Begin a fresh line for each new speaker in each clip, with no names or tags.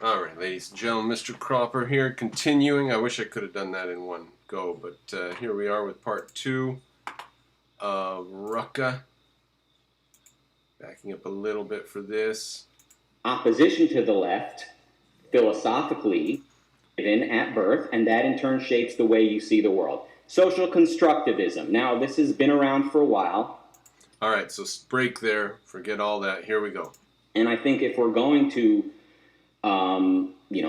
Alright, ladies and gentlemen, Mr. Cropper here, continuing. I wish I could have done that in one go, but here we are with part 2 of Rucka. Backing up a little bit for this.
Opposition to the left, philosophically, given at birth, and that in turn shapes the way you see the world. Social constructivism. Now, this has been around for a while.
Alright, so break there. Forget all that. Here we go.
And I think if we're going to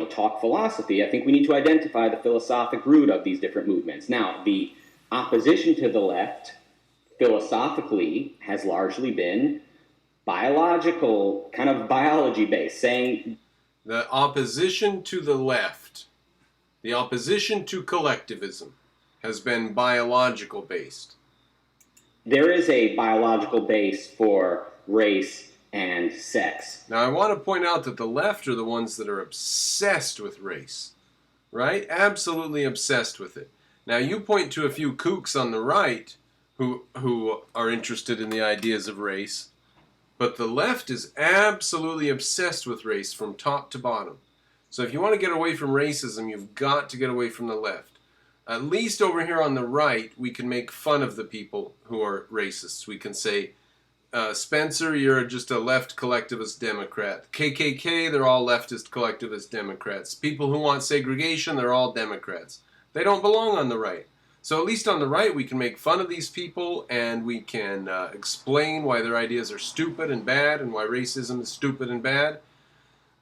talk philosophy, I think we need to identify the philosophic root of these different movements. Now, the opposition to the left, philosophically, has largely been biological, kind of biology-based, saying...
The opposition to the left, the opposition to collectivism, has been biological-based.
There is a biological base for race and sex.
Now, I want to point out that the left are the ones that are obsessed with race, right? Absolutely obsessed with it. Now, you point to a few kooks on the right who are interested in the ideas of race, but the left is absolutely obsessed with race from top to bottom. So if you want to get away from racism, you've got to get away from the left. At least over here on the right, we can make fun of the people who are racists. We can say, Spencer, you're just a left collectivist Democrat. KKK, they're all leftist collectivist Democrats. People who want segregation, they're all Democrats. They don't belong on the right. So at least on the right, we can make fun of these people, and we can explain why their ideas are stupid and bad, and why racism is stupid and bad.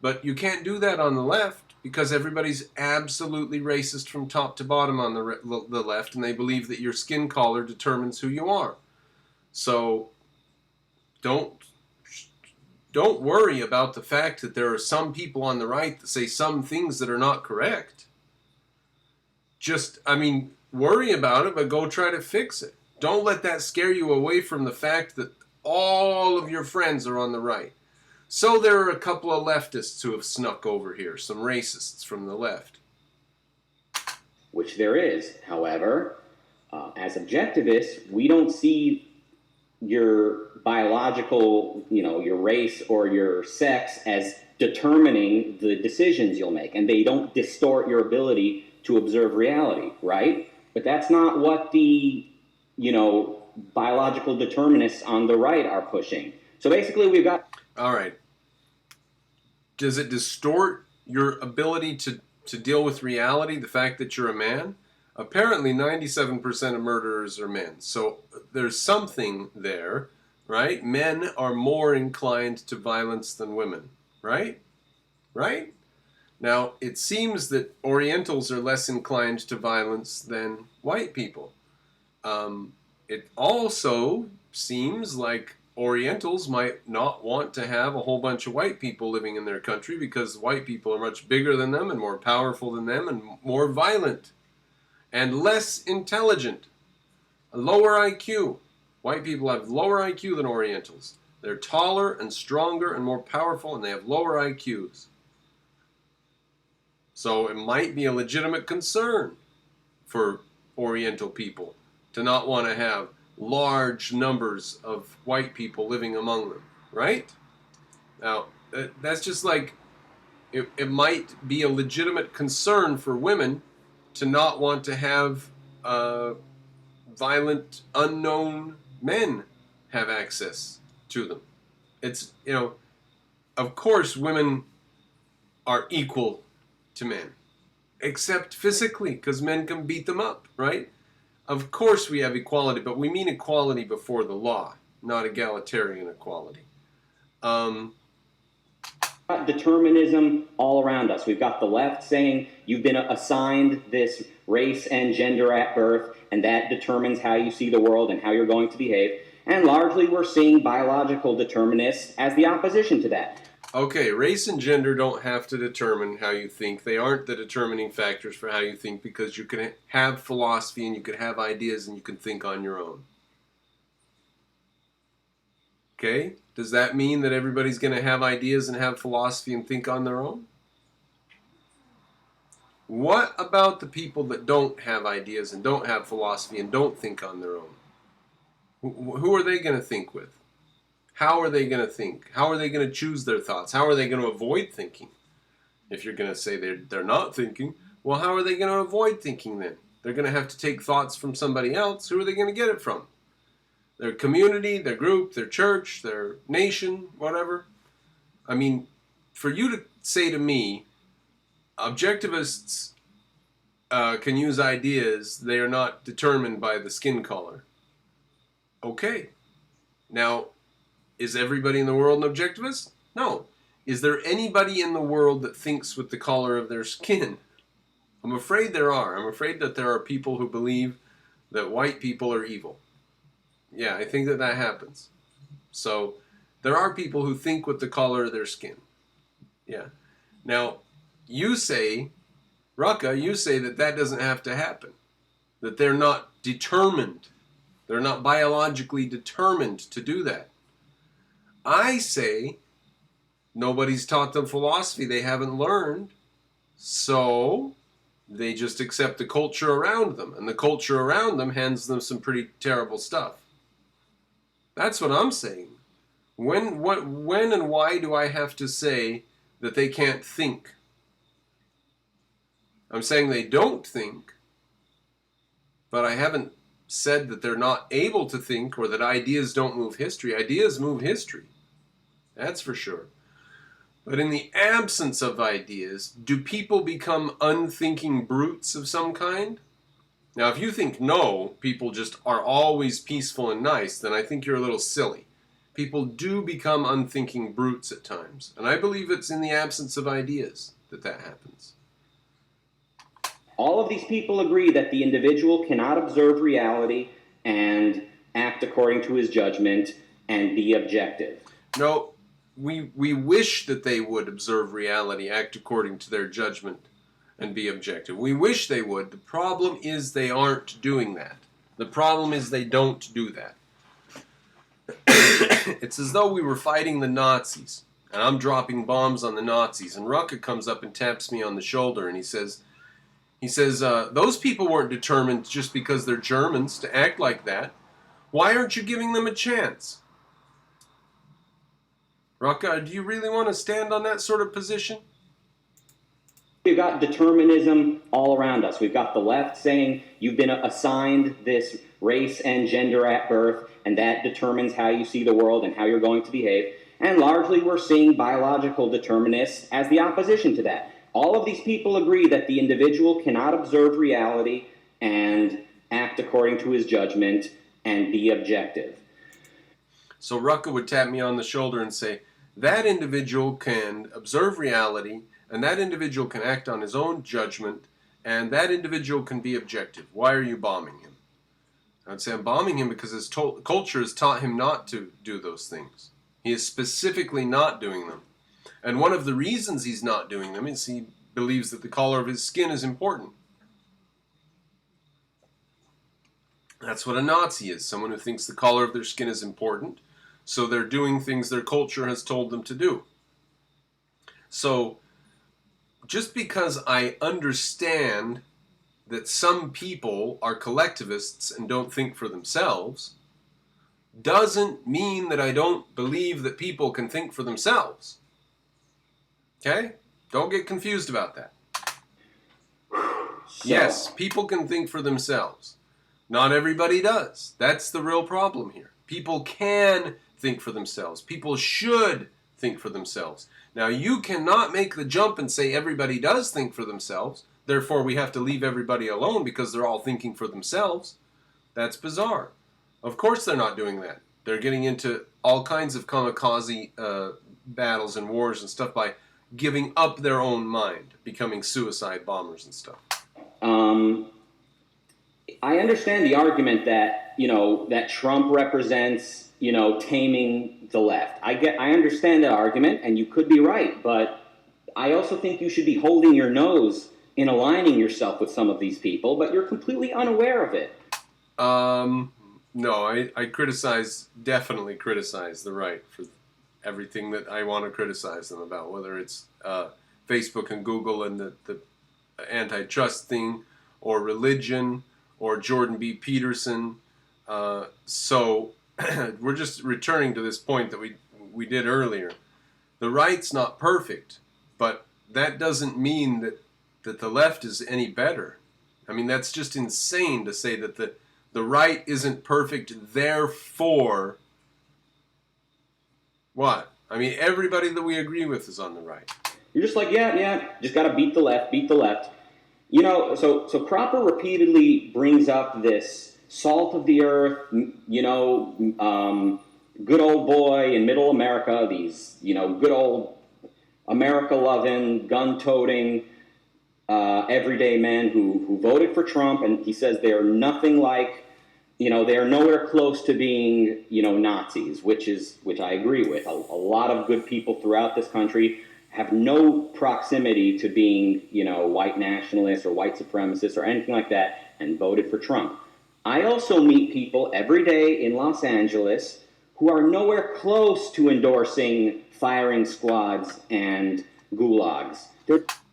But you can't do that on the left, because everybody's absolutely racist from top to bottom on the left, and they believe that your skin color determines who you are. So don't worry about the fact that there are some people on the right that say some things that are not correct. Worry about it, but go try to fix it. Don't let that scare you away from the fact that all of your friends are on the right. So there are a couple of leftists who have snuck over here, some racists from the left.
Which there is. However, as objectivists, we don't see your biological, your race or your sex as determining the decisions you'll make, and they don't distort your ability to observe reality, right? But that's not what the, biological determinists on the right are pushing. So basically we've got...
All right. Does it distort your ability to deal with reality, the fact that you're a man? Apparently 97% of murderers are men. So there's something there, right? Men are more inclined to violence than women, right? Right? Now, it seems that Orientals are less inclined to violence than white people. It also seems like Orientals might not want to have a whole bunch of white people living in their country because white people are much bigger than them and more powerful than them and more violent and less intelligent, a lower IQ. White people have lower IQ than Orientals. They're taller and stronger and more powerful, and they have lower IQs. So it might be a legitimate concern for Oriental people to not want to have large numbers of white people living among them, right? Now, that's just like, it might be a legitimate concern for women to not want to have violent, unknown men have access to them. It's, of course women are equal to men, except physically, because men can beat them up, right? Of course we have equality, but we mean equality before the law, not egalitarian equality.
Determinism all around us. We've got the left saying you've been assigned this race and gender at birth, and that determines how you see the world and how you're going to behave. And largely we're seeing biological determinists as the opposition to that.
Okay, race and gender don't have to determine how you think. They aren't the determining factors for how you think, because you can have philosophy and you can have ideas and you can think on your own. Okay? Does that mean that everybody's going to have ideas and have philosophy and think on their own? What about the people that don't have ideas and don't have philosophy and don't think on their own? Who are they going to think with? How are they going to think? How are they going to choose their thoughts? How are they going to avoid thinking? If you're going to say they're not thinking, well, how are they going to avoid thinking then? They're going to have to take thoughts from somebody else. Who are they going to get it from? Their community, their group, their church, their nation, whatever. I mean, for you to say to me, objectivists can use ideas, they are not determined by the skin color. Okay. Now, is everybody in the world an objectivist? No. Is there anybody in the world that thinks with the color of their skin? I'm afraid there are. I'm afraid that there are people who believe that white people are evil. Yeah, I think that happens. So, there are people who think with the color of their skin. Yeah. Now, you say, Rucka, you say that doesn't have to happen. That they're not determined. They're not biologically determined to do that. I say, nobody's taught them philosophy they haven't learned, so they just accept the culture around them, and the culture around them hands them some pretty terrible stuff. That's what I'm saying. When and why do I have to say that they can't think? I'm saying they don't think, but I haven't said that they're not able to think or that ideas don't move history. Ideas move history. That's for sure. But in the absence of ideas, do people become unthinking brutes of some kind? Now, if you think no, people just are always peaceful and nice, then I think you're a little silly. People do become unthinking brutes at times. And I believe it's in the absence of ideas that happens.
All of these people agree that the individual cannot observe reality and act according to his judgment and be objective.
No, we wish that they would observe reality, act according to their judgment, and be objective. We wish they would. The problem is they aren't doing that. The problem is they don't do that. It's as though we were fighting the Nazis, and I'm dropping bombs on the Nazis, and Rucka comes up and taps me on the shoulder, and he says, those people weren't determined just because they're Germans to act like that. Why aren't you giving them a chance? Rucka, do you really want to stand on that sort of position?
We've got determinism all around us. We've got the left saying you've been assigned this race and gender at birth, and that determines how you see the world and how you're going to behave. And largely we're seeing biological determinists as the opposition to that. All of these people agree that the individual cannot observe reality and act according to his judgment and be objective.
So Rucka would tap me on the shoulder and say, that individual can observe reality, and that individual can act on his own judgment, and that individual can be objective. Why are you bombing him? I'd say I'm bombing him because his culture has taught him not to do those things. He is specifically not doing them. And one of the reasons he's not doing them is he believes that the color of his skin is important. That's what a Nazi is, someone who thinks the color of their skin is important, so they're doing things their culture has told them to do. So, just because I understand that some people are collectivists and don't think for themselves, doesn't mean that I don't believe that people can think for themselves. Okay? Don't get confused about that. Yes, people can think for themselves. Not everybody does. That's the real problem here. People can think for themselves. People should think for themselves. Now, you cannot make the jump and say everybody does think for themselves, therefore we have to leave everybody alone because they're all thinking for themselves. That's bizarre. Of course they're not doing that. They're getting into all kinds of kamikaze battles and wars and stuff by giving up their own mind, becoming suicide bombers and stuff.
I understand the argument that, that Trump represents, taming the left. I understand that argument, and you could be right, but I also think you should be holding your nose in aligning yourself with some of these people, but you're completely unaware of it.
No, I definitely criticize the right for everything that I want to criticize them about, whether it's Facebook and Google and the antitrust thing, or religion, or Jordan B. Peterson. So we're just returning to this point that we did earlier. The right's not perfect, but that doesn't mean that the left is any better. I mean, that's just insane to say that the right isn't perfect, therefore what? I mean, everybody that we agree with is on the right.
You're just like, yeah, just got to beat the left, beat the left. You know, so Cropper repeatedly brings up this salt of the earth, you know, good old boy in middle America, these, you know, good old America-loving, gun-toting, everyday men who voted for Trump, and he says they are nothing like, you know, they are nowhere close to being, you know, Nazis, which I agree with. A lot of good people throughout this country have no proximity to being, you know, white nationalists or white supremacists or anything like that, and voted for Trump. I also meet people every day in Los Angeles who are nowhere close to endorsing firing squads and gulags.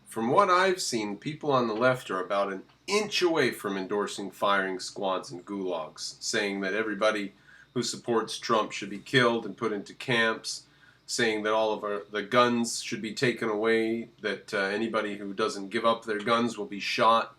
From what I've seen, people on the left are about an inch away from endorsing firing squads and gulags, saying that everybody who supports Trump should be killed and put into camps, saying that all of the guns should be taken away, that anybody who doesn't give up their guns will be shot.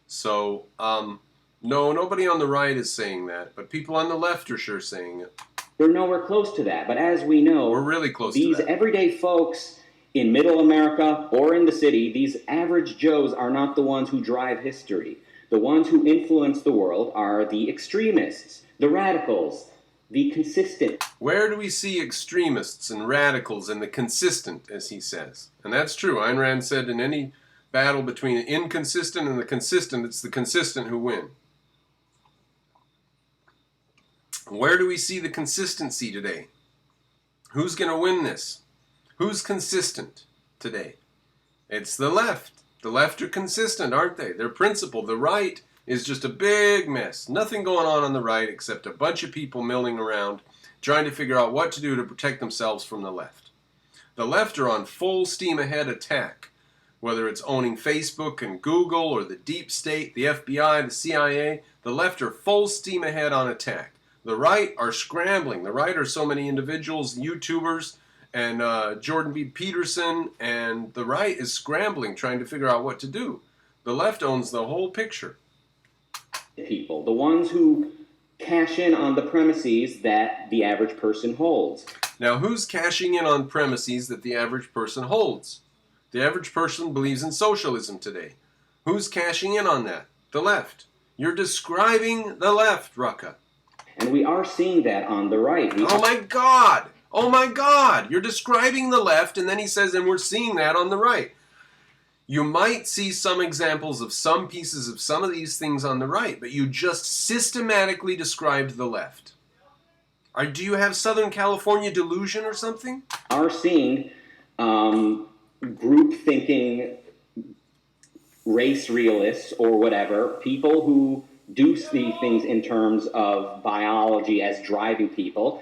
So, no, nobody on the right is saying that, but people on the left are sure saying it.
They're nowhere close to that, but as we know,
we're really close to
these
that.
Everyday folks in middle America or in the city, these average Joes are not the ones who drive history. The ones who influence the world are the extremists, the radicals, the consistent.
Where do we see extremists and radicals and the consistent, as he says? And that's true. Ayn Rand said in any battle between the inconsistent and the consistent, it's the consistent who win. Where do we see the consistency today? Who's going to win this? Who's consistent today? It's the left. The left are consistent, aren't they? They're principled. The right is just a big mess. Nothing going on the right except a bunch of people milling around trying to figure out what to do to protect themselves from the left. The left are on full steam ahead attack, whether it's owning Facebook and Google or the deep state, the FBI, the CIA. The left are full steam ahead on attack. The right are scrambling. The right are so many individuals, YouTubers, and Jordan B. Peterson, and the right is scrambling, trying to figure out what to do. The left owns the whole picture.
People, the ones who cash in on the premises that the average person holds.
Now, who's cashing in on premises that the average person holds? The average person believes in socialism today. Who's cashing in on that? The left. You're describing the left, Rucka.
And we are seeing that on the right.
Oh my God! Oh my God! You're describing the left, and then he says, and we're seeing that on the right. You might see some examples of some pieces of some of these things on the right, but you just systematically described the left. Do you have Southern California delusion or something?
Are seeing group thinking race realists or whatever, people who do see things in terms of biology as driving people.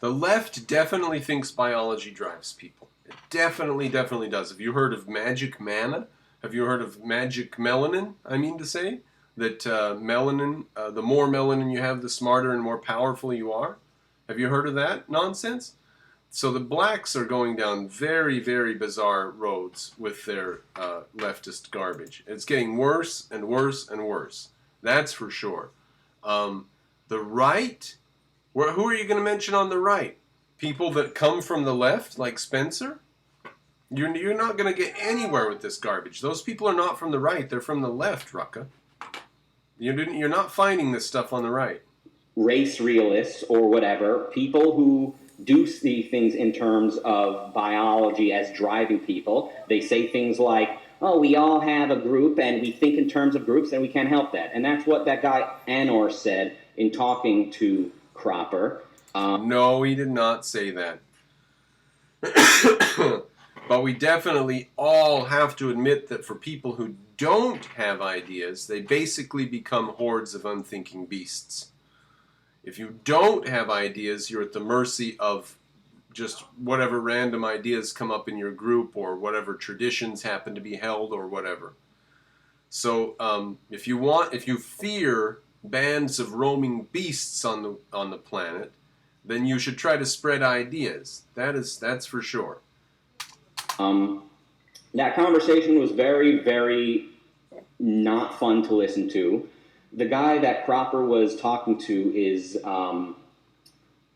The left definitely thinks biology drives people. It definitely does. Have you heard of magic manna? Have you heard of magic melanin, I mean to say? That melanin, the more melanin you have, the smarter and more powerful you are? Have you heard of that nonsense? So the blacks are going down very, very bizarre roads with their leftist garbage. It's getting worse and worse and worse. That's for sure. The right? Who are you going to mention on the right? People that come from the left, like Spencer? You're not going to get anywhere with this garbage. Those people are not from the right. They're from the left, Rucka. You're not finding this stuff on the right.
Race realists or whatever, people who do see things in terms of biology as driving people. They say things like, oh, we all have a group and we think in terms of groups and we can't help that. And that's what that guy Anor said in talking to Cropper.
No, he did not say that. But we definitely all have to admit that for people who don't have ideas, they basically become hordes of unthinking beasts. If you don't have ideas, you're at the mercy of just whatever random ideas come up in your group or whatever traditions happen to be held or whatever. So if you fear bands of roaming beasts on the planet, then you should try to spread ideas. That's for sure.
That conversation was very, very not fun to listen to. The guy that Cropper was talking to is,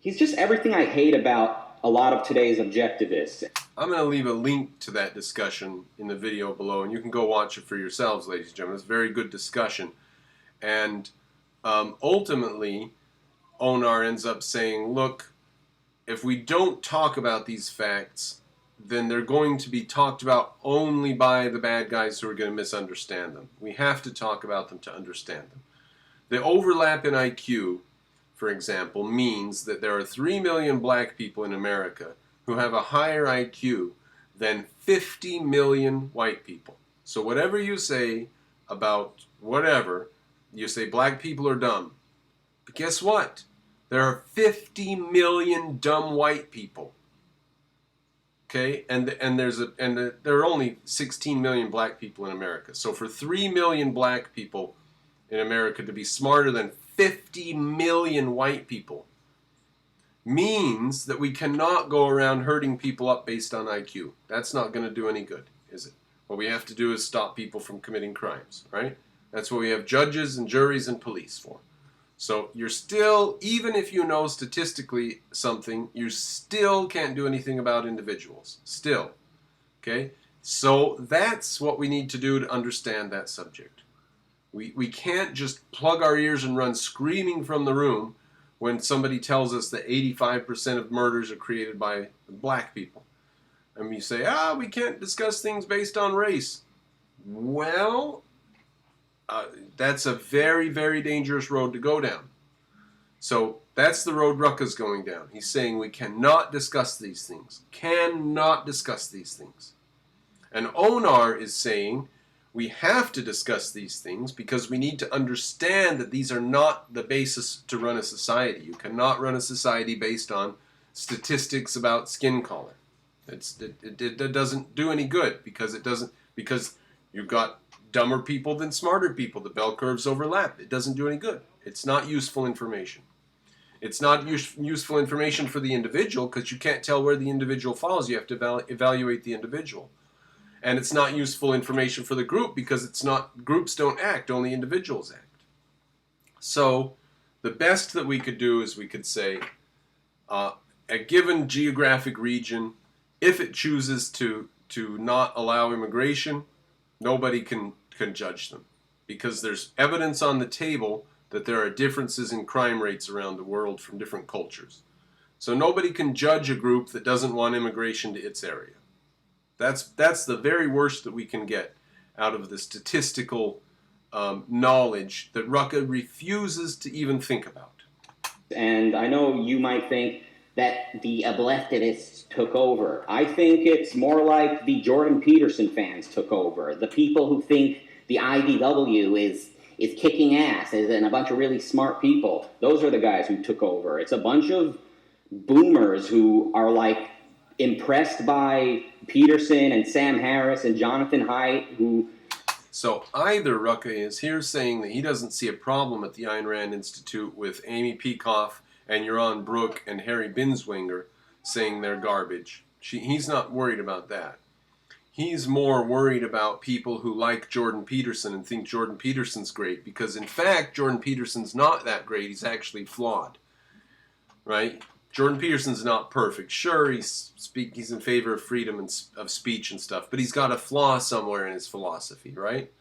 he's just everything I hate about a lot of today's objectivists.
I'm going to leave a link to that discussion in the video below, and you can go watch it for yourselves, ladies and gentlemen. It's a very good discussion. And ultimately, Onar ends up saying, look, if we don't talk about these facts, then they're going to be talked about only by the bad guys who are going to misunderstand them. We have to talk about them to understand them. The overlap in IQ, for example, means that there are 3 million black people in America who have a higher IQ than 50 million white people. So whatever you say about whatever, you say black people are dumb. But guess what? There are 50 million dumb white people. Okay, and there are only 16 million black people in America. So for 3 million black people in America to be smarter than 50 million white people means that we cannot go around hurting people up based on IQ. That's not going to do any good, is it? What we have to do is stop people from committing crimes, right? That's what we have judges and juries and police for. So you're still, even if you know statistically something, you still can't do anything about individuals. Still. Okay? So that's what we need to do to understand that subject. We can't just plug our ears and run screaming from the room when somebody tells us that 85% of murders are created by black people. And you say, we can't discuss things based on race. Well, that's a very, very dangerous road to go down. So that's the road Rucka's going down. He's saying we cannot discuss these things. Cannot discuss these things. And Onar is saying we have to discuss these things because we need to understand that these are not the basis to run a society. You cannot run a society based on statistics about skin color. It doesn't do any good because you've got dumber people than smarter people. The bell curves overlap. It doesn't do any good. It's not useful information. It's not useful information for the individual because you can't tell where the individual falls. You have to evaluate the individual. And it's not useful information for the group because groups don't act, only individuals act. So the best that we could do is we could say a given geographic region, if it chooses to not allow immigration, nobody can judge them because there's evidence on the table that there are differences in crime rates around the world from different cultures. So nobody can judge a group that doesn't want immigration to its area. That's the very worst that we can get out of the statistical knowledge that Rucka refuses to even think about.
And I know you might think that the objectivists took over. I think it's more like the Jordan Peterson fans took over. The people who think the IDW is kicking ass and a bunch of really smart people. Those are the guys who took over. It's a bunch of boomers who are like impressed by Peterson and Sam Harris and Jonathan Haidt who...
So either Rucka is here saying that he doesn't see a problem at the Ayn Rand Institute with Amy Peikoff and Yaron Brook and Harry Binswanger saying they're garbage. He's not worried about that. He's more worried about people who like Jordan Peterson and think Jordan Peterson's great because, in fact, Jordan Peterson's not that great. He's actually flawed, right? Jordan Peterson's not perfect. Sure, he's in favor of freedom of speech and stuff, but he's got a flaw somewhere in his philosophy, right?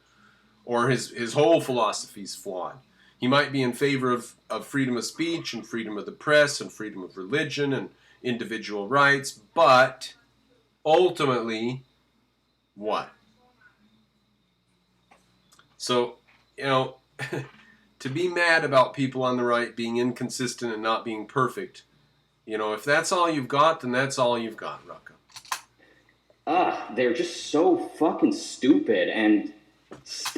Or his whole philosophy's flawed. He might be in favor of freedom of speech and freedom of the press and freedom of religion and individual rights, but ultimately, what? So, to be mad about people on the right being inconsistent and not being perfect, if that's all you've got, then that's all you've got, Rucka.
They're just so fucking stupid and...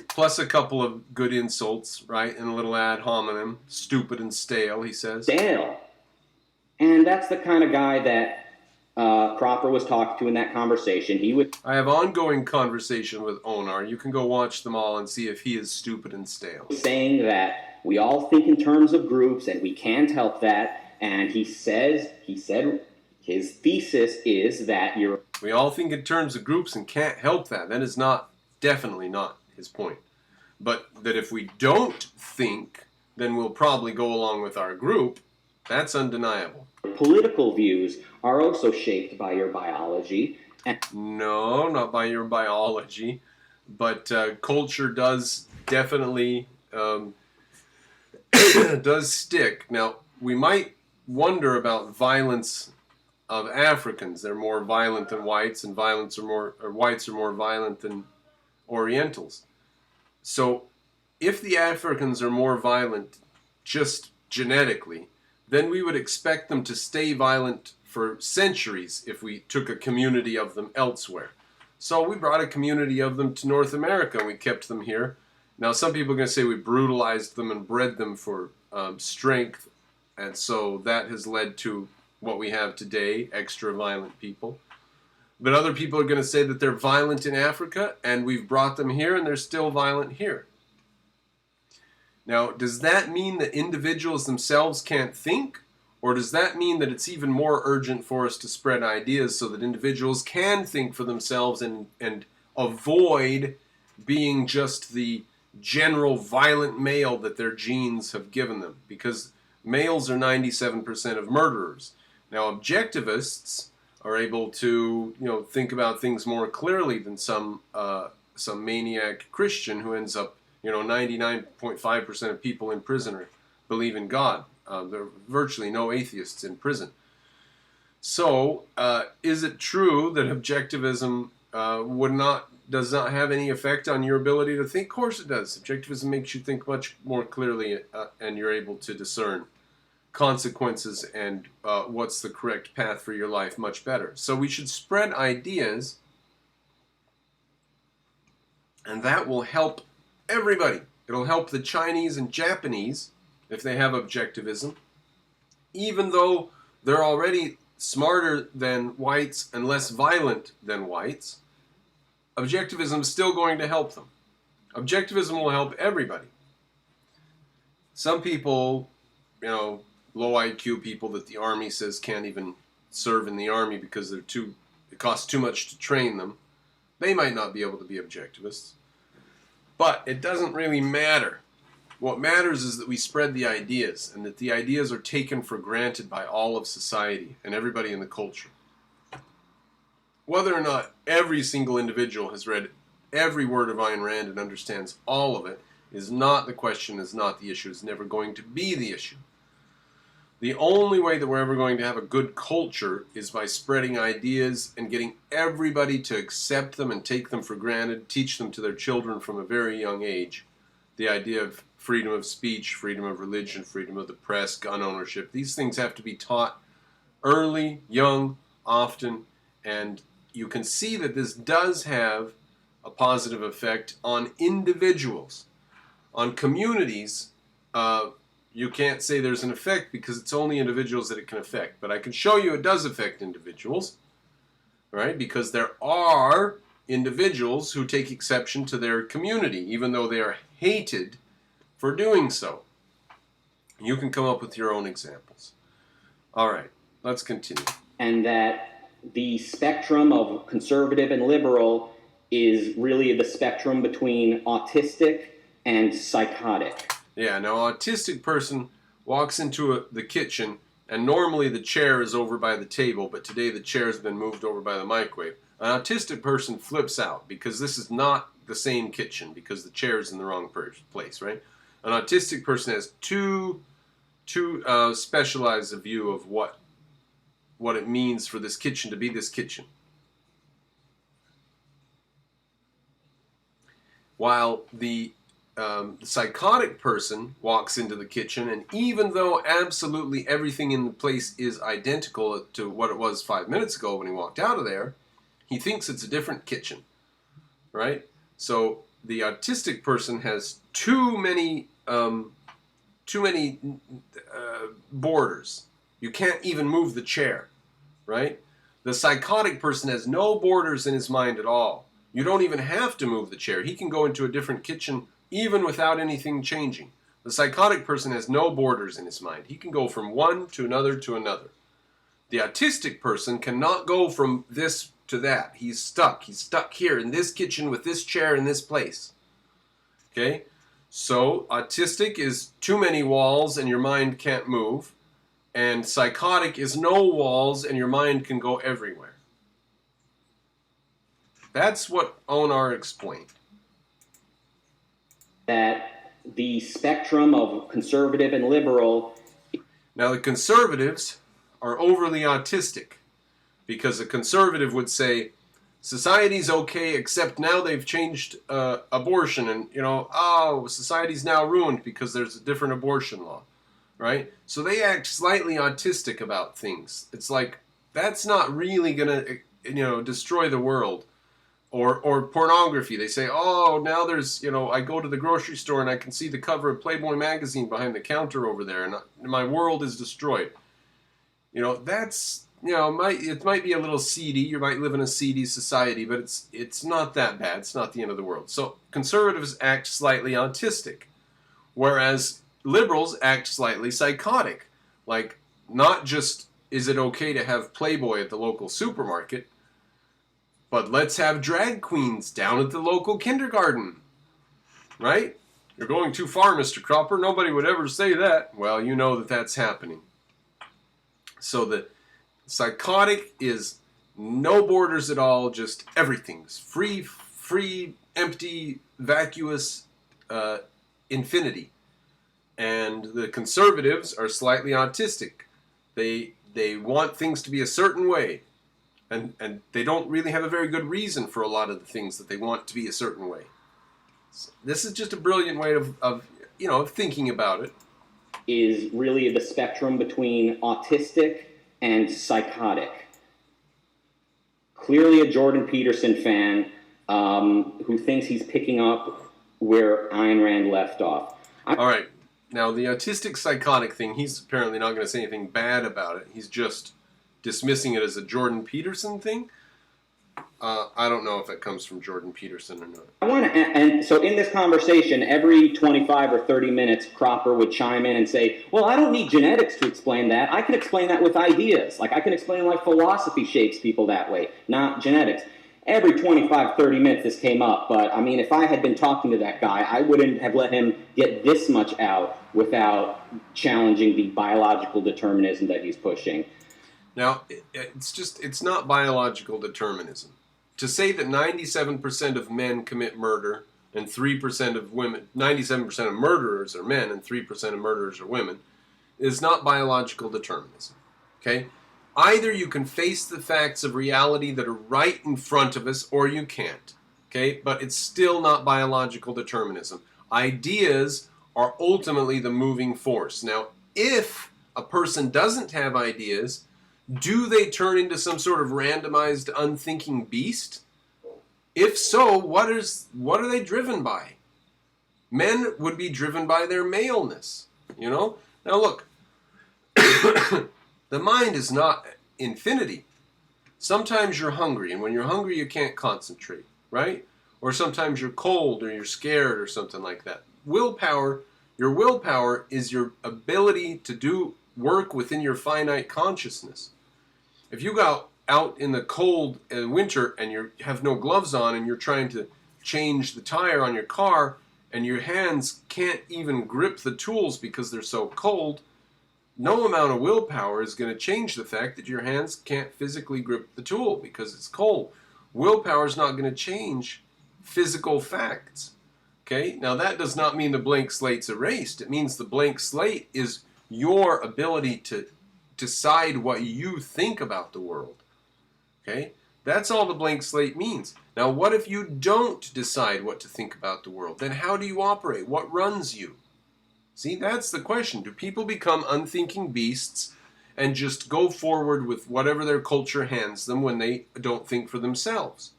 Plus a couple of good insults, right? And a little ad hominem. Stupid and stale, he says.
Stale. And that's the kind of guy that Cropper was talking to in that conversation.
I have ongoing conversation with Onar. You can go watch them all and see if he is stupid and stale.
Saying that we all think in terms of groups and we can't help that. And he said His thesis is that you're...
We all think in terms of groups and can't help that. That is definitely not his point. But that if we don't think, then we'll probably go along with our group, that's undeniable.
Political views are also shaped by your biology.
No, not by your biology, but culture does definitely does stick. Now, we might wonder about violence of Africans. They're more violent than whites, and whites are more violent than Orientals. So, if the Africans are more violent just genetically, then we would expect them to stay violent for centuries if we took a community of them elsewhere. So we brought a community of them to North America and we kept them here. Now some people are going to say we brutalized them and bred them for strength, and so that has led to what we have today, extra violent people. But other people are going to say that they're violent in Africa and we've brought them here and they're still violent here. Now, does that mean that individuals themselves can't think? Or does that mean that it's even more urgent for us to spread ideas so that individuals can think for themselves and avoid being just the general violent male that their genes have given them? Because males are 97% of murderers. Now, objectivists are able to, think about things more clearly than some maniac Christian who ends up 99.5% of people in prison believe in God. There are virtually no atheists in prison. So, is it true that objectivism does not have any effect on your ability to think? Of course it does. Objectivism makes you think much more clearly, and you're able to discern consequences and what's the correct path for your life much better. So we should spread ideas, and that will help everybody. It'll help the Chinese and Japanese if they have objectivism, even though they're already smarter than whites and less violent than whites. Objectivism is still going to help them. Objectivism will help everybody. Some people, low IQ people that the army says can't even serve in the army because it costs too much to train them, they might not be able to be objectivists. But it doesn't really matter. What matters is that we spread the ideas, and that the ideas are taken for granted by all of society and everybody in the culture. Whether or not every single individual has read every word of Ayn Rand and understands all of it is not the question, is not the issue, is never going to be the issue. The only way that we're ever going to have a good culture is by spreading ideas and getting everybody to accept them and take them for granted, teach them to their children from a very young age. The idea of freedom of speech, freedom of religion, freedom of the press, gun ownership, these things have to be taught early, young, often, and you can see that this does have a positive effect on individuals. On communities, you can't say there's an effect because it's only individuals that it can affect. But I can show you it does affect individuals, right? Because there are individuals who take exception to their community, even though they are hated for doing so. You can come up with your own examples. All right, let's continue.
And that the spectrum of conservative and liberal is really the spectrum between autistic and psychotic.
Yeah, now autistic person walks into the kitchen, and normally the chair is over by the table, but today the chair has been moved over by the microwave. An autistic person flips out because this is not the same kitchen, because the chair is in the wrong place, right? An autistic person has too specialized a view of what it means for this kitchen to be this kitchen. While the psychotic person walks into the kitchen, and even though absolutely everything in the place is identical to what it was 5 minutes ago when he walked out of there, he thinks it's a different kitchen, right? So the autistic person has too many borders. You can't even move the chair, right? The psychotic person has no borders in his mind at all. You don't even have to move the chair. He can go into a different kitchen even without anything changing. The psychotic person has no borders in his mind. He can go from one to another to another. The autistic person cannot go from this to that. He's stuck. He's stuck here in this kitchen with this chair in this place. Okay? So, autistic is too many walls and your mind can't move. And psychotic is no walls and your mind can go everywhere. That's what Onar explained.
That the spectrum of conservative and liberal.
Now, the conservatives are overly autistic because a conservative would say, society's okay, except now they've changed abortion, and society's now ruined because there's a different abortion law, right? So they act slightly autistic about things. It's like, that's not really gonna destroy the world. Or pornography. They say, oh, now there's, I go to the grocery store and I can see the cover of Playboy magazine behind the counter over there, and my world is destroyed. That's, it might be a little seedy. You might live in a seedy society, but it's not that bad. It's not the end of the world. So conservatives act slightly autistic, whereas liberals act slightly psychotic. Like, not just is it okay to have Playboy at the local supermarket, but let's have drag queens down at the local kindergarten, right? You're going too far, Mr. Cropper. Nobody would ever say that. Well, you know that that's happening. So the psychotic is no borders at all, just everything's free, empty, vacuous infinity. And the conservatives are slightly autistic. They want things to be a certain way. And they don't really have a very good reason for a lot of the things that they want to be a certain way. So this is just a brilliant way of thinking about it.
Is really the spectrum between autistic and psychotic. Clearly a Jordan Peterson fan who thinks he's picking up where Ayn Rand left off.
All right. Now, the autistic psychotic thing, he's apparently not going to say anything bad about it. He's just dismissing it as a Jordan Peterson thing. I don't know if it comes from Jordan Peterson or not.
I want to, and so in this conversation, every 25 or 30 minutes, Cropper would chime in and say, well, I don't need genetics to explain that. I can explain that with ideas. Like, I can explain why philosophy shapes people that way, not genetics. Every 25, 30 minutes this came up, but I mean, if I had been talking to that guy, I wouldn't have let him get this much out without challenging the biological determinism that he's pushing.
Now, it's not biological determinism. To say that 97% of men commit murder and 3% of women, 97% of murderers are men and 3% of murderers are women, is not biological determinism. Okay? Either you can face the facts of reality that are right in front of us, or you can't. Okay? But it's still not biological determinism. Ideas are ultimately the moving force. Now, if a person doesn't have ideas, do they turn into some sort of randomized, unthinking beast? If so, what are they driven by? Men would be driven by their maleness, Now look, the mind is not infinity. Sometimes you're hungry, and when you're hungry you can't concentrate, right? Or sometimes you're cold or you're scared or something like that. Your willpower is your ability to do work within your finite consciousness. If you go out in the cold winter and you have no gloves on and you're trying to change the tire on your car and your hands can't even grip the tools because they're so cold, no amount of willpower is going to change the fact that your hands can't physically grip the tool because it's cold. Willpower is not going to change physical facts. Okay? Now that does not mean the blank slate's erased. It means the blank slate is your ability to decide what you think about the world. Okay? That's all the blank slate means. Now, what if you don't decide what to think about the world? Then how do you operate? What runs you? See, that's the question. Do people become unthinking beasts and just go forward with whatever their culture hands them when they don't think for themselves?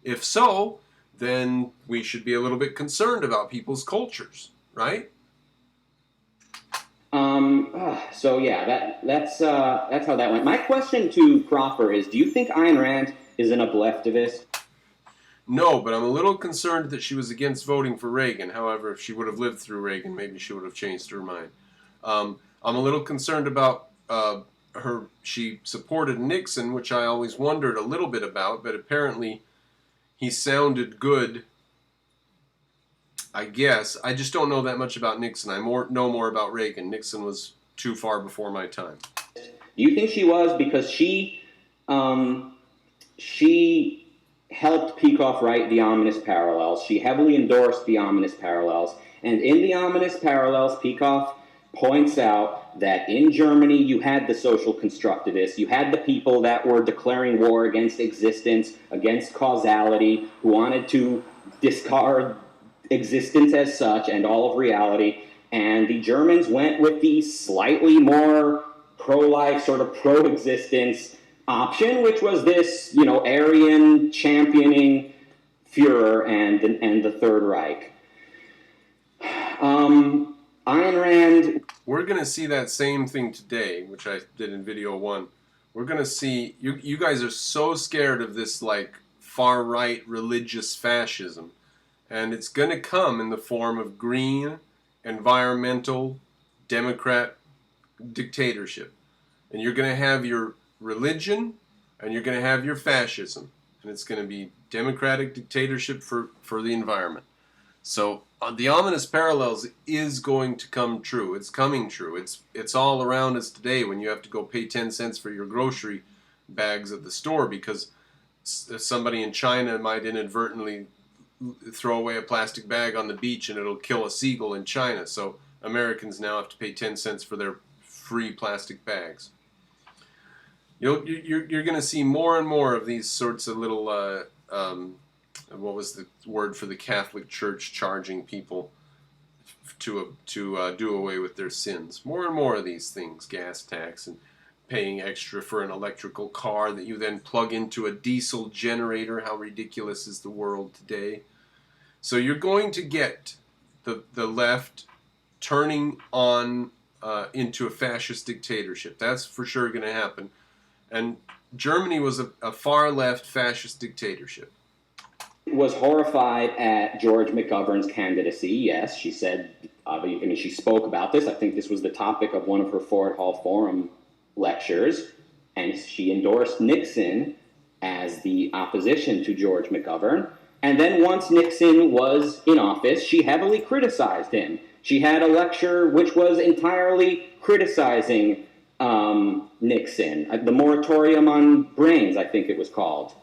If so, then we should be a little bit concerned about people's cultures, right?
So yeah, that's how that went. My question to Cropper is, do you think Ayn Rand is an upliftivist?
No, but I'm a little concerned that she was against voting for Reagan. However, if she would have lived through Reagan, maybe she would have changed her mind. I'm a little concerned about she supported Nixon, which I always wondered a little bit about, but apparently he sounded good. I guess I just don't know that much about Nixon. I know more about Reagan. Nixon was too far before my time.
Do you think she was? Because she helped Peikoff write The Ominous Parallels. She heavily endorsed The Ominous Parallels. And in The Ominous Parallels, Peikoff points out that in Germany you had the social constructivists, you had the people that were declaring war against existence, against causality, who wanted to discard existence as such and all of reality. And the Germans went with the slightly more pro-life, sort of pro-existence option, which was this, Aryan championing Führer and the Third Reich. Ayn Rand.
We're going to see that same thing today, which I did in video 1. We're going to see, you guys are so scared of this far-right religious fascism, and it's going to come in the form of green, environmental, Democrat dictatorship. And you're going to have your religion, and you're going to have your fascism. And it's going to be democratic dictatorship for the environment. So the ominous parallels is going to come true. It's coming true. It's all around us today when you have to go pay 10 cents for your grocery bags at the store because somebody in China might inadvertently throw away a plastic bag on the beach and it'll kill a seagull in China. So Americans now have to pay 10 cents for their free plastic bags. You're going to see more and more of these sorts of little, what was the word for the Catholic Church charging people to do away with their sins. More and more of these things, gas tax and paying extra for an electrical car that you then plug into a diesel generator. How ridiculous is the world today? So you're going to get the left turning on into a fascist dictatorship. That's for sure going to happen. And Germany was a far-left fascist dictatorship.
Was horrified at George McGovern's candidacy. Yes, she said, she spoke about this. I think this was the topic of one of her Ford Hall Forum lectures. And she endorsed Nixon as the opposition to George McGovern. And then once Nixon was in office, she heavily criticized him. She had a lecture which was entirely criticizing Nixon, the moratorium on brains, I think it was called.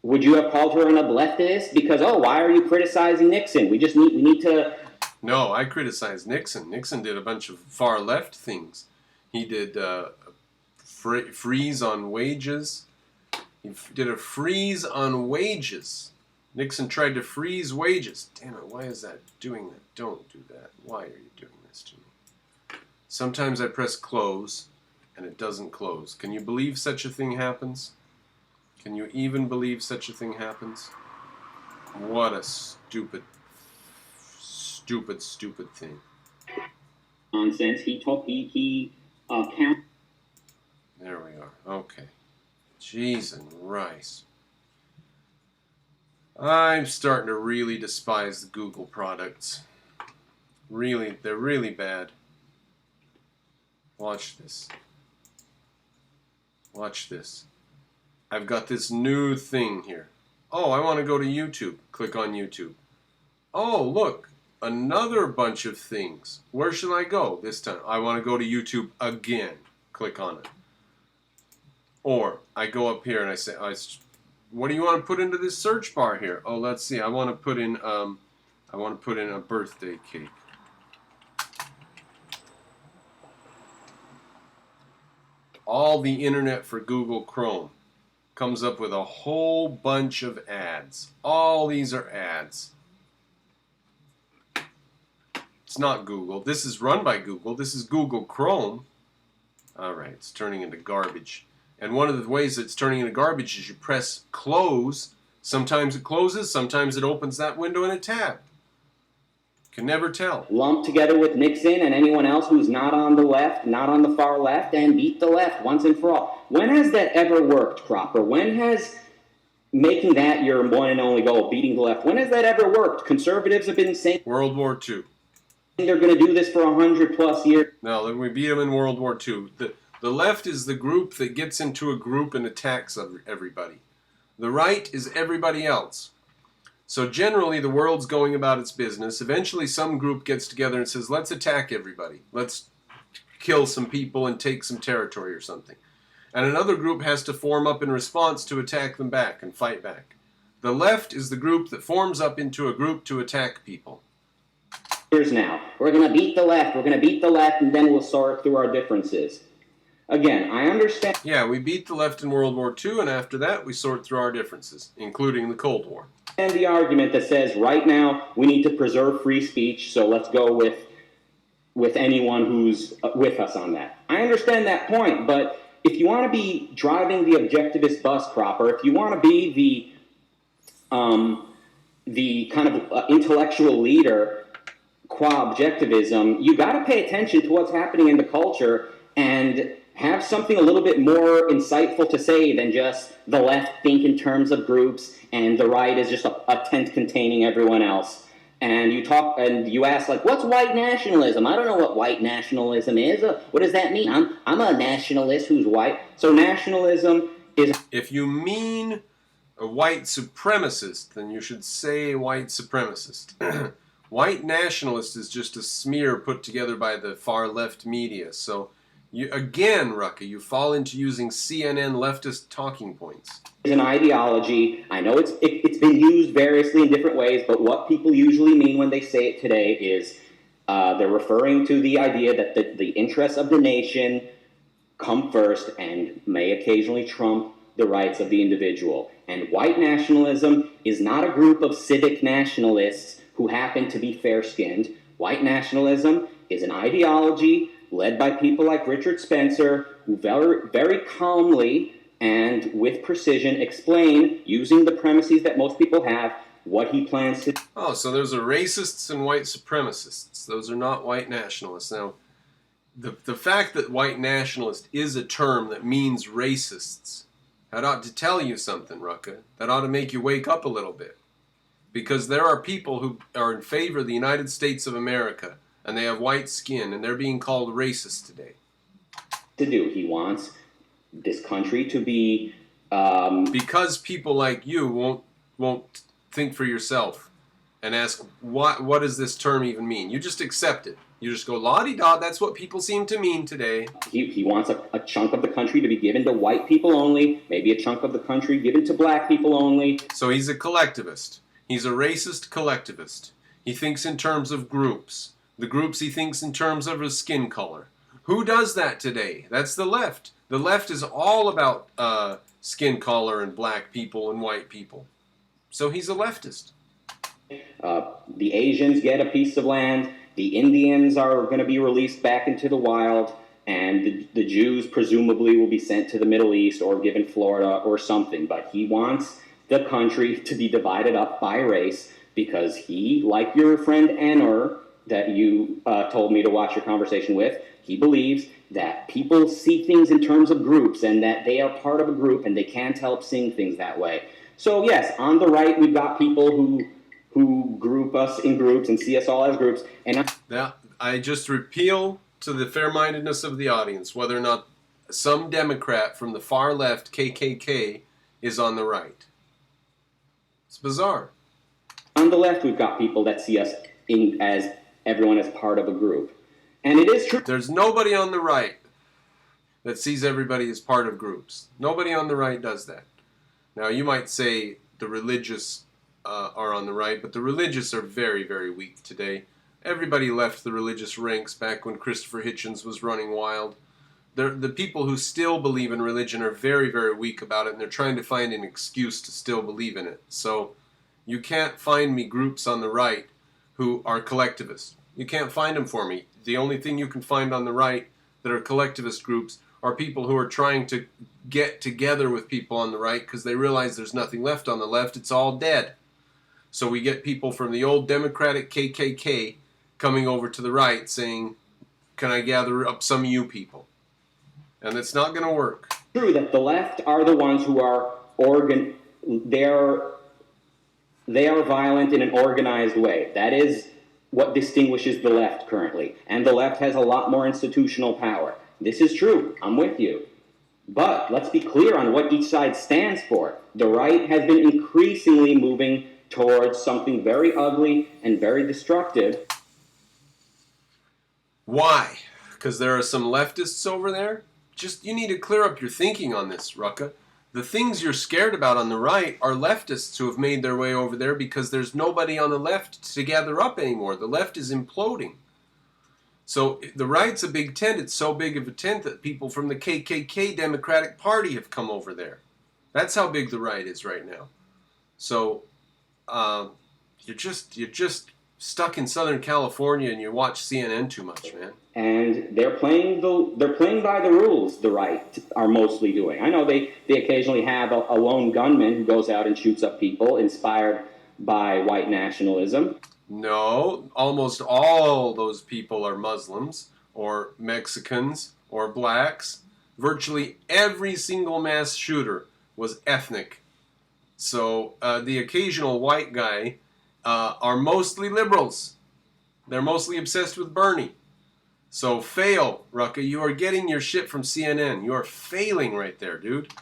Would you have called her an leftist? Because, why are you criticizing Nixon? We need to...
No, I criticized Nixon. Nixon did a bunch of far left things. He did freeze on wages. He did a freeze on wages. Nixon tried to freeze wages. Damn it, why is that doing that? Don't do that. Why are you doing this to me? Sometimes I press close and it doesn't close. Can you believe such a thing happens? Can you even believe such a thing happens? What a stupid thing.
Nonsense. He
There we are. Okay. Jeez and rice. I'm starting to really despise the Google products. Really, they're really bad. Watch this. Watch this. I've got this new thing here. Oh, I want to go to YouTube. Click on YouTube. Oh, look. Another bunch of things. Where should I go this time? I want to go to YouTube again. Click on it. Or I go up here and I say, what do you want to put into this search bar here? Oh, let's see. I want to put in a birthday cake. All the internet for Google Chrome comes up with a whole bunch of ads. All these are ads. It's not Google. This is run by Google. This is Google Chrome. All right, it's turning into garbage. And one of the ways it's turning into garbage is you press close. Sometimes it closes, sometimes it opens that window in a tab. Can never tell.
Lumped together with Nixon and anyone else who's not on the left, not on the far left, and beat the left once and for all. When has that ever worked, Cropper? When has making that your one and only goal, beating the left, when has that ever worked? Conservatives have been saying
World War II.
They're going to do this for 100 plus years.
No, we beat them in World War II. The left is the group that gets into a group and attacks everybody. The right is everybody else. So generally the world's going about its business. Eventually some group gets together and says, let's attack everybody. Let's kill some people and take some territory or something. And another group has to form up in response to attack them back and fight back. The left is the group that forms up into a group to attack people.
Here's now. We're going to beat the left. We're going to beat the left, and then we'll sort through our differences. Again, I understand.
Yeah, we beat the left in World War II, and after that we sort through our differences, including the Cold War.
And the argument that says right now we need to preserve free speech, so let's go with anyone who's with us on that. I understand that point, but if you want to be driving the objectivist bus proper, if you want to be the kind of intellectual leader qua objectivism, you got to pay attention to what's happening in the culture and have something a little bit more insightful to say than just the left think in terms of groups and the right is just a tent containing everyone else. And you talk and you ask, like, what's white nationalism? I don't know what white nationalism is. What does that mean? I'm a nationalist who's white. So nationalism is...
If you mean a white supremacist, then you should say white supremacist. White nationalist is just a smear put together by the far left media. So, again, Rucka, you fall into using CNN leftist talking points.
It's an ideology. I know it's been used variously in different ways, but what people usually mean when they say it today is they're referring to the idea that the interests of the nation come first and may occasionally trump the rights of the individual. And white nationalism is not a group of civic nationalists who happen to be fair-skinned. White nationalism is an ideology led by people like Richard Spencer, who very, very calmly and with precision explain, using the premises that most people have, what he plans to do.
Oh, so those are racists and white supremacists. Those are not white nationalists. Now, the fact that white nationalist is a term that means racists, that ought to tell you something, Rucka. That ought to make you wake up a little bit. Because there are people who are in favor of the United States of America, and they have white skin, and they're being called racist today.
He wants this country to be...
Because people like you won't think for yourself and ask, what does this term even mean? You just accept it. You just go, la-di-da, that's what people seem to mean today.
He wants a chunk of the country to be given to white people only, maybe a chunk of the country given to black people only.
So he's a collectivist. He's a racist collectivist. He thinks in terms of groups. The groups he thinks in terms of his skin color. Who does that today? That's the left. The left is all about skin color and black people and white people. So he's a leftist.
The Asians get a piece of land. The Indians are going to be released back into the wild. And the Jews presumably will be sent to the Middle East or given Florida or something. But he wants the country to be divided up by race because he, like your friend Anur, that you told me to watch your conversation with, he believes that people see things in terms of groups and that they are part of a group and they can't help seeing things that way. So yes, on the right we've got people who group us in groups and see us all as groups. And
now, I just appeal to the fair-mindedness of the audience, whether or not some Democrat from the far left, KKK, is on the right. It's bizarre.
On the left we've got people that see us as everyone as part of a group. And it is true.
There's nobody on the right that sees everybody as part of groups. Nobody on the right does that. Now, you might say the religious are on the right, but the religious are very, very weak today. Everybody left the religious ranks back when Christopher Hitchens was running wild. The people who still believe in religion are very, very weak about it, and they're trying to find an excuse to still believe in it. So you can't find me groups on the right who are collectivists. You can't find them for me. The only thing you can find on the right that are collectivist groups are people who are trying to get together with people on the right because they realize there's nothing left on the left. It's all dead. So we get people from the old Democratic KKK coming over to the right saying, can I gather up some of you people? And it's not going to work.
True that the left are the ones who are they are violent in an organized way. That is what distinguishes the left currently. And the left has a lot more institutional power. This is true. I'm with you. But let's be clear on what each side stands for. The right has been increasingly moving towards something very ugly and very destructive.
Why? Because there are some leftists over there? Just, you need to clear up your thinking on this, Rucka. The things you're scared about on the right are leftists who have made their way over there because there's nobody on the left to gather up anymore. The left is imploding. So the right's a big tent. It's so big of a tent that people from the KKK Democratic Party have come over there. That's how big the right is right now. So you're just stuck in Southern California and you watch CNN too much, man.
And they're playing by the rules. The right are mostly doing. I know they occasionally have a lone gunman who goes out and shoots up people, inspired by white nationalism.
No, almost all those people are Muslims or Mexicans or blacks. Virtually every single mass shooter was ethnic. So the occasional white guy are mostly liberals. They're mostly obsessed with Bernie. So fail, Rucka. You are getting your shit from CNN. You are failing right there, dude.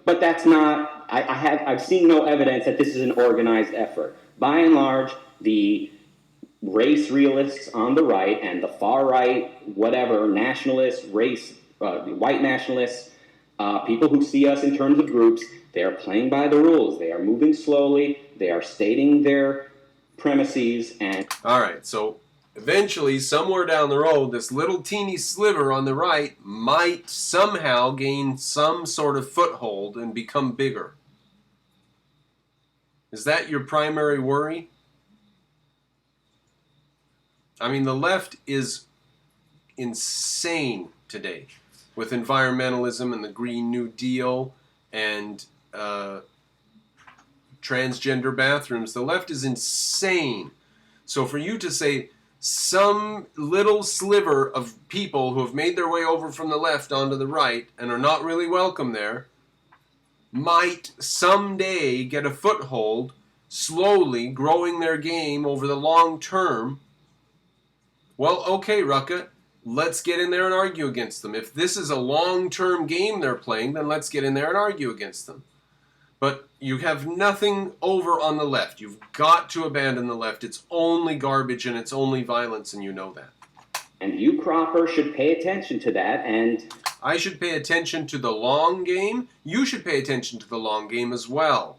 But that's not. I've seen no evidence that this is an organized effort. By and large, the race realists on the right and the far right, whatever, nationalists, white nationalists, people who see us in terms of groups, they are playing by the rules. They are moving slowly. They are stating their premises. And
all right, so eventually, somewhere down the road, this little teeny sliver on the right might somehow gain some sort of foothold and become bigger. Is that your primary worry? I mean, the left is insane today with environmentalism and the Green New Deal and transgender bathrooms. The left is insane. So for you to say some little sliver of people who have made their way over from the left onto the right and are not really welcome there might someday get a foothold, slowly growing their game over the long term. Well, okay, Rucka, let's get in there and argue against them. If this is a long-term game they're playing, then let's get in there and argue against them. But you have nothing over on the left. You've got to abandon the left. It's only garbage and it's only violence, and you know that.
And you, Cropper, should pay attention to that. And
I should pay attention to the long game. You should pay attention to the long game as well.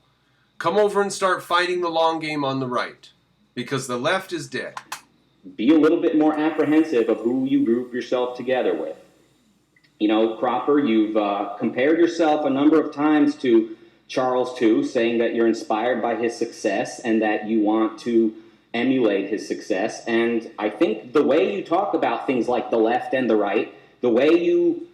Come over and start fighting the long game on the right, because the left is dead.
Be a little bit more apprehensive of who you group yourself together with. You know, Cropper, you've compared yourself a number of times to Charles II, saying that you're inspired by his success and that you want to emulate his success. And I think the way you talk about things like the left and the right, the way you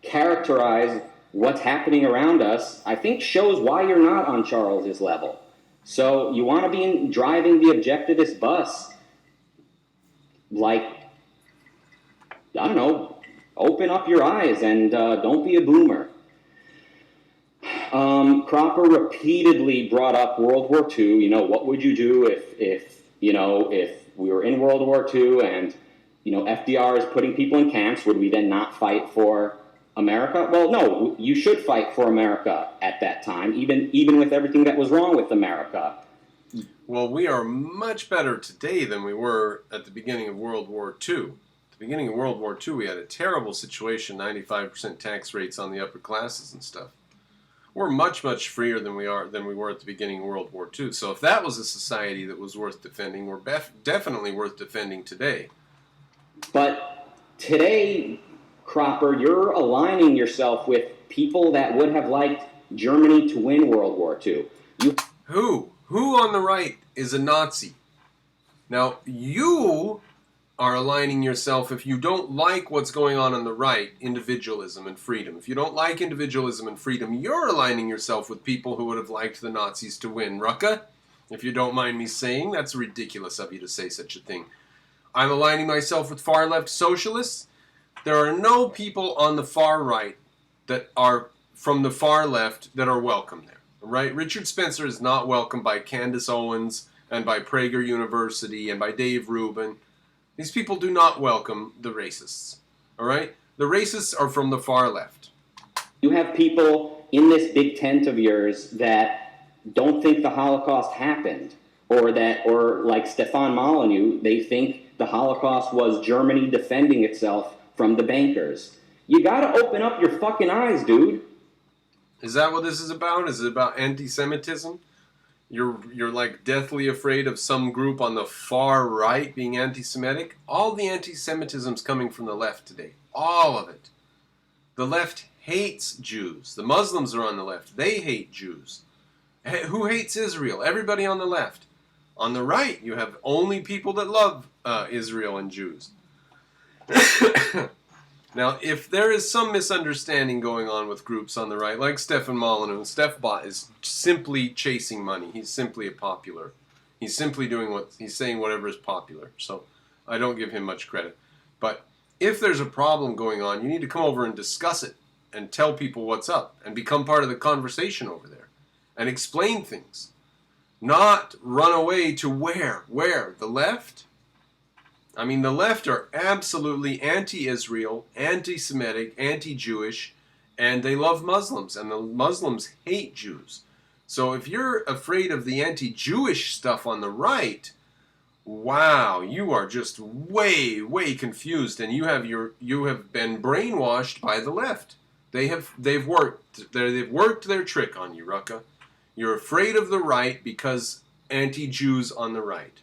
characterize what's happening around us, I think shows why you're not on Charles's level. So you want to be driving the objectivist bus, like, I don't know, open up your eyes and don't be a boomer. Cropper repeatedly brought up World War II. You know, what would you do if we were in World War II and, FDR is putting people in camps? Would we then not fight for America? Well, no, you should fight for America at that time, even with everything that was wrong with America.
Well, we are much better today than we were at the beginning of World War II. At the beginning of World War II, we had a terrible situation, 95% tax rates on the upper classes and stuff. We're much, much freer than we were at the beginning of World War II. So if that was a society that was worth defending, we're definitely worth defending today.
But today, Cropper, you're aligning yourself with people that would have liked Germany to win World War II.
Who on the right is a Nazi? Now, you are aligning yourself, if you don't like what's going on the right, individualism and freedom. If you don't like individualism and freedom, you're aligning yourself with people who would have liked the Nazis to win. Rucka, if you don't mind me saying, that's ridiculous of you to say such a thing. I'm aligning myself with far-left socialists. There are no people on the far right that are from the far left that are welcome there. Right? Richard Spencer is not welcome by Candace Owens and by Prager University and by Dave Rubin. These people do not welcome the racists. All right? The racists are from the far left.
You have people in this big tent of yours that don't think the Holocaust happened, or like Stefan Molyneux, they think the Holocaust was Germany defending itself from the bankers. You gotta open up your fucking eyes, dude.
Is that what this is about? Is it about anti-Semitism? You're like deathly afraid of some group on the far right being anti-Semitic? All the anti-Semitism's coming from the left today. All of it. The left hates Jews. The Muslims are on the left. They hate Jews. Who hates Israel? Everybody on the left. On the right, you have only people that love Israel and Jews. Now, if there is some misunderstanding going on with groups on the right, like Stefan Molyneux, Stefbot is simply chasing money. He's simply a popular. He's simply he's saying whatever is popular. So I don't give him much credit. But if there's a problem going on, you need to come over and discuss it and tell people what's up and become part of the conversation over there and explain things. Not run away to where? Where? The left? I mean, the left are absolutely anti-Israel, anti-Semitic, anti-Jewish, and they love Muslims, and the Muslims hate Jews. So if you're afraid of the anti-Jewish stuff on the right, wow, you are just way, way confused, and you have been brainwashed by the left. They've worked their trick on you, Rucka. You're afraid of the right because anti-Jews on the right.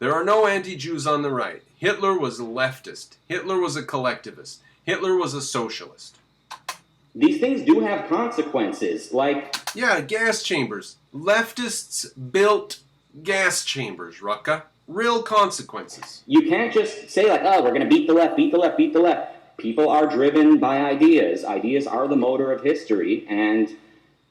There are no anti-Jews on the right. Hitler was a leftist. Hitler was a collectivist. Hitler was a socialist.
These things do have consequences, like...
Yeah, gas chambers. Leftists built gas chambers, Rucka. Real consequences.
You can't just say, like, oh, we're going to beat the left, beat the left, beat the left. People are driven by ideas. Ideas are the motor of history, and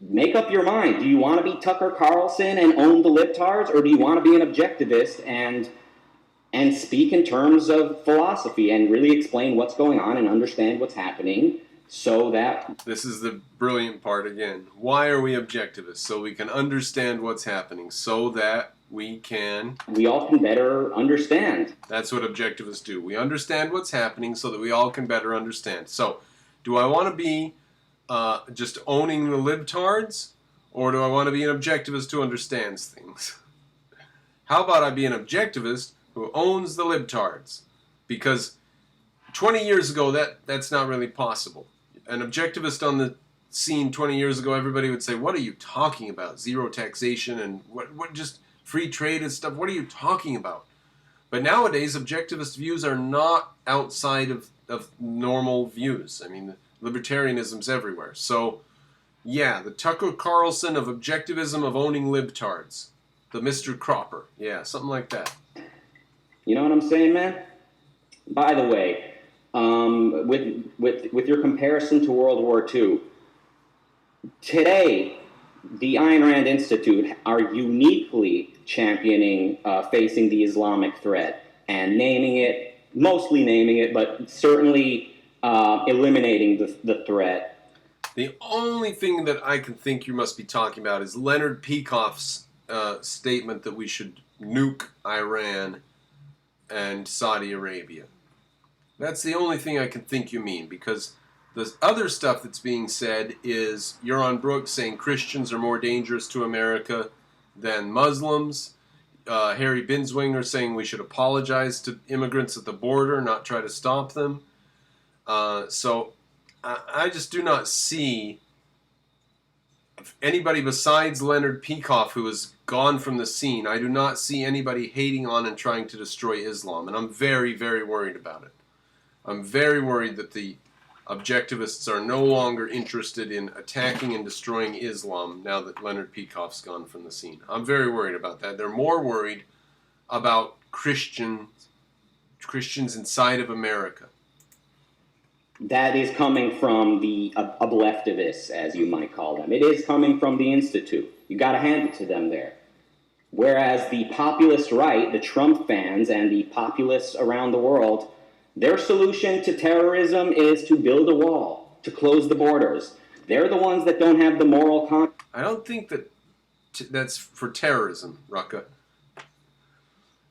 make up your mind. Do you want to be Tucker Carlson and own the libtards, or do you want to be an objectivist and speak in terms of philosophy and really explain what's going on and understand what's happening so that...
This is the brilliant part again. Why are we objectivists? So we can understand what's happening, so that we all can
better understand.
That's what objectivists do. We understand what's happening so that we all can better understand. So, do I want to be just owning the libtards, or do I want to be an objectivist who understands things? How about I be an objectivist who owns the libtards? Because 20 years ago, that's not really possible. An objectivist on the scene 20 years ago, everybody would say, what are you talking about? Zero taxation and what just free trade and stuff? What are you talking about? But nowadays, objectivist views are not outside of normal views. I mean, libertarianism's everywhere. So, yeah, the Tucker Carlson of objectivism of owning libtards. The Mr. Cropper. Yeah, something like that.
You know what I'm saying, man? By the way, with your comparison to World War II, today, the Ayn Rand Institute are uniquely championing facing the Islamic threat and mostly naming it, but certainly eliminating the threat.
The only thing that I can think you must be talking about is Leonard Peikoff's statement that we should nuke Iran and Saudi Arabia. That's the only thing I can think you mean, because the other stuff that's being said is Yaron Brooks saying Christians are more dangerous to America than Muslims. Harry Binswanger saying we should apologize to immigrants at the border, not try to stop them. So I just do not see anybody besides Leonard Peikoff, who has gone from the scene. I do not see anybody hating on and trying to destroy Islam, and I'm very, very worried about it. I'm very worried that the objectivists are no longer interested in attacking and destroying Islam now that Leonard Peikoff's gone from the scene. I'm very worried about that. They're more worried about Christians inside of America.
That is coming from the oblectivists, as you might call them. It is coming from the Institute. You got to hand it to them there. Whereas the populist right, the Trump fans, and the populists around the world, their solution to terrorism is to build a wall, to close the borders. They're the ones that don't have the moral compass.
I don't think that's for terrorism, Rucka.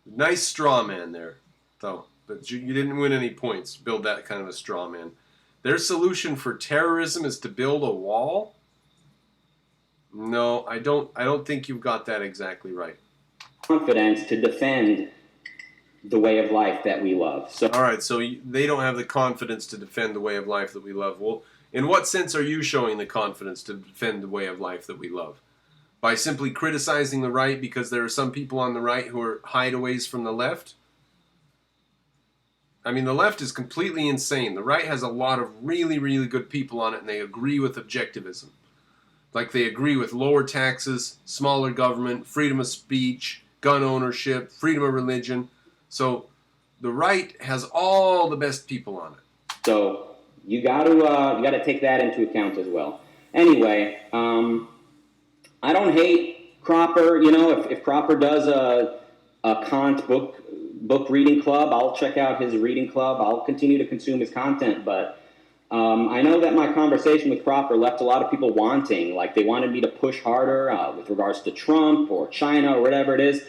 Nice straw man there, though. but you didn't win any points. Build that kind of a straw man. Their solution for terrorism is to build a wall? No, I don't think you've got that exactly right.
Confidence to defend the way of life that we love. So,
all right, so they don't have the confidence to defend the way of life that we love. Well, in what sense are you showing the confidence to defend the way of life that we love? By simply criticizing the right because there are some people on the right who are hideaways from the left? I mean, the left is completely insane. The right has a lot of really, really good people on it, and they agree with objectivism. Like they agree with lower taxes, smaller government, freedom of speech, gun ownership, freedom of religion. So the right has all the best people on it.
So you got to take that into account as well. Anyway, I don't hate Cropper. You know, if Cropper does a Kant book reading club, I'll check out his reading club. I'll continue to consume his content, but I know that my conversation with Cropper left a lot of people wanting, like they wanted me to push harder with regards to Trump or China or whatever it is.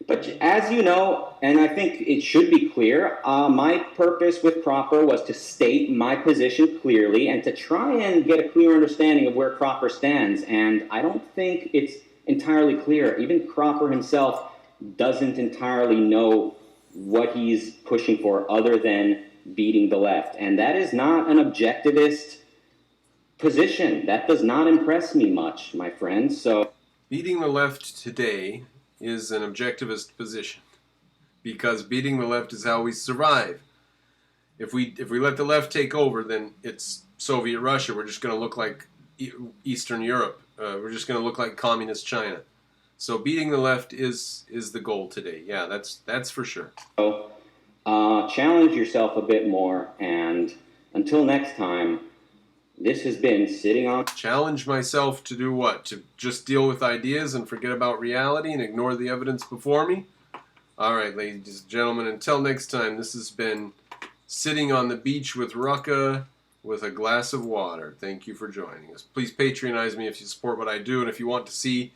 But as you know, and I think it should be clear, my purpose with Cropper was to state my position clearly and to try and get a clear understanding of where Cropper stands. And I don't think it's entirely clear. Even Cropper himself doesn't entirely know what he's pushing for other than beating the left. And that is not an objectivist position. That does not impress me much, my friends. So
beating the left today is an objectivist position, because beating the left is how we survive. If we let the left take over, then it's Soviet Russia. We're just going to look like Eastern Europe. We're just going to look like communist China. So beating the left is the goal today. Yeah, that's for sure.
So challenge yourself a bit more, and until next time, this has been Sitting on...
Challenge myself to do what? To just deal with ideas and forget about reality and ignore the evidence before me? All right, ladies and gentlemen, until next time, this has been Sitting on the Beach with Rucka with a glass of water. Thank you for joining us. Please patronize me if you support what I do, and if you want to see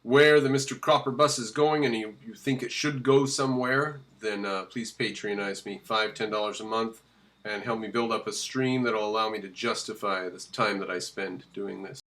where the Mr. Cropper bus is going and you think it should go somewhere, then please patronize me, $5, $10 a month, and help me build up a stream that will allow me to justify this time that I spend doing this.